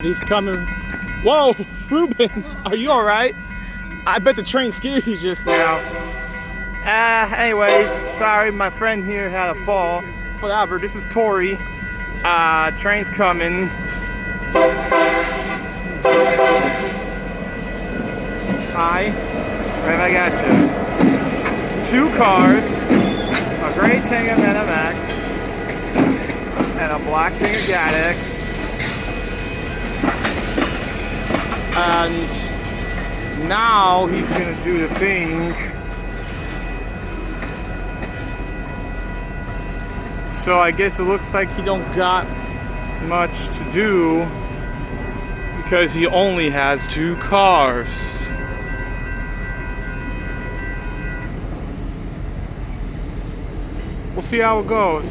He's coming. Whoa, Ruben, are you all right? I bet the train scared you just now. Anyways, sorry, my friend here had a fall. Whatever, this is Tori. Train's coming. Hi, right, I got you. 2 cars, a gray Tanga MX, and a black Tanga Gaddix. And now he's gonna do the thing. So I guess it looks like he don't got much to do because he only has 2 cars. We'll see how it goes.